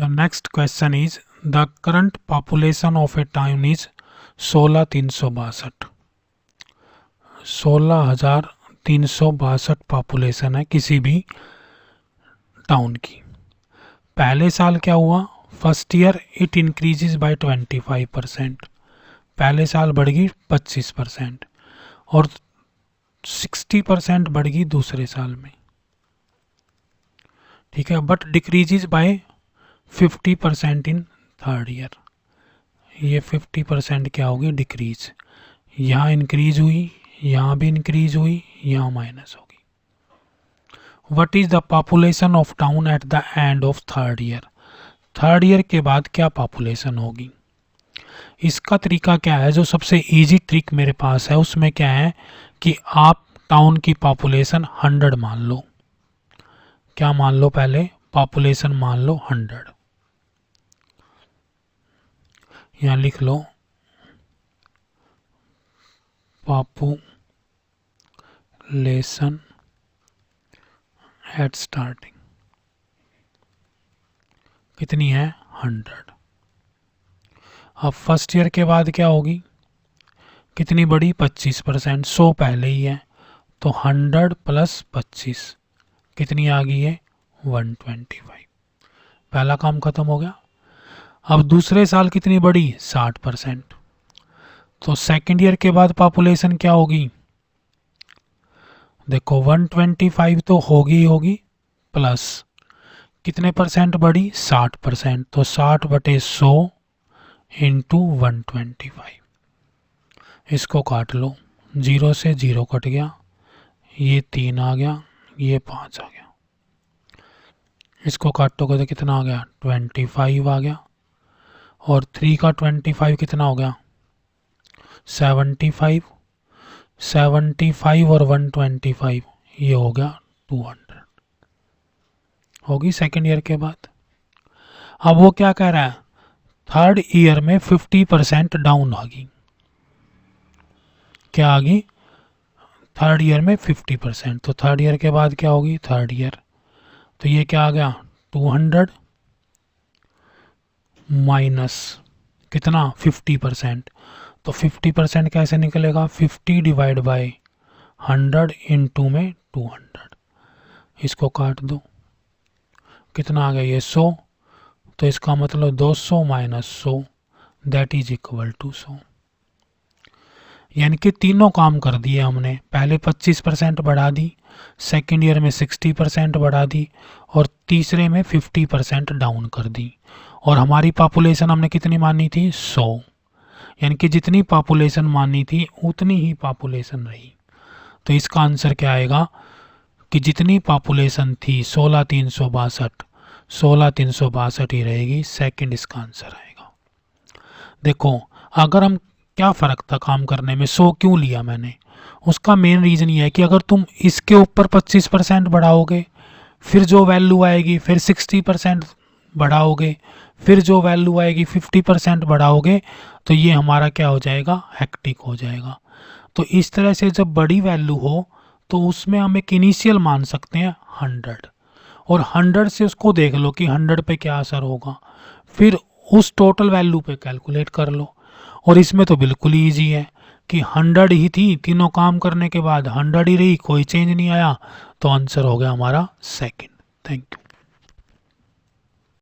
The next question is the current population of a town is 16,362। 16,362 population है किसी भी town की। पहले साल क्या हुआ? First year it increases by 25%। पहले साल बढ़ गई 25% और 60% बढ़ गई दूसरे साल में। ठीक है, but decreases bye 50% in third year. ये 50% क्या होगी? डिक्रीज। यहाँ इंक्रीज हुई, यहाँ भी इंक्रीज हुई, यहाँ माइनस होगी। What is the population of town at the end of third year? Third year के बाद क्या पॉपुलेशन होगी? इसका तरीका क्या है? जो सबसे इजी ट्रिक मेरे पास है उसमें क्या है कि आप टाउन की पॉपुलेशन 100 मान लो। क्या मान लो? पहले पॉपुलेशन मान लो 100। यहाँ लिख लो पॉपुलेशन एट स्टार्टिंग कितनी है? 100। अब फर्स्ट ईयर के बाद क्या होगी? कितनी बढ़ी? 25%। 100 पहले ही है तो 100 प्लस 25 कितनी आ गई है? 125। पहला काम खत्म हो गया। अब दूसरे साल कितनी बढ़ी? 60%। तो सेकेंड ईयर के बाद पॉपुलेशन क्या होगी? देखो 125 तो होगी प्लस कितने परसेंट बढ़ी? 60%। तो 60/100 इंटू 125। इसको काट लो, 0 से 0 कट गया, ये 3 आ गया, ये 5 आ गया। इसको काटोगे तो कितना आ गया? 25 आ गया। और 3 का 25 कितना हो गया? 75। 75 और 125 ये हो गया 200 होगी सेकेंड ईयर के बाद। अब वो क्या कह रहा है? थर्ड ईयर में 50% डाउन आ गई। क्या आ गई? थर्ड ईयर में 50%। तो थर्ड ईयर के बाद क्या होगी? थर्ड ईयर तो ये क्या आ गया? 200 माइनस कितना? 50%। तो 50% कैसे निकलेगा? 50 डिवाइड बाय 100 इंटू में 200। इसको काट दो, कितना आ गया? ये 100। तो इसका मतलब 200 minus 100 that is equal to 100। यानी कि तीनों काम कर दिए हमने। पहले 25% बढ़ा दी, सेकेंड ईयर में 60% बढ़ा दी और तीसरे में 50% डाउन कर दी। और हमारी पॉपुलेशन हमने कितनी मानी थी? 100। यानी कि जितनी पॉपुलेशन मानी थी उतनी ही पॉपुलेशन रही। तो इसका आंसर क्या आएगा कि जितनी पॉपुलेशन थी 16,362 ही रहेगी। सेकंड इसका आंसर आएगा। देखो अगर हम, क्या फ़र्क था काम करने में? 100 क्यों लिया मैंने? उसका मेन रीज़न ये है कि अगर तुम इसके ऊपर 25% बढ़ाओगे फिर जो वैल्यू आएगी, फिर 60% बढ़ाओगे, फिर जो वैल्यू आएगी 50% बढ़ाओगे, तो ये हमारा क्या हो जाएगा? हेक्टिक हो जाएगा। तो इस तरह से जब बड़ी वैल्यू हो तो उसमें हम एक इनिशियल मान सकते हैं 100 और 100 से उसको देख लो कि 100 पे क्या असर होगा, फिर उस टोटल वैल्यू पे कैलकुलेट कर लो। और इसमें तो बिल्कुल ईजी है कि 100 ही थी, तीनों काम करने के बाद 100 ही रही, कोई चेंज नहीं आया, तो आंसर हो गया हमारा सेकंड। Thank you.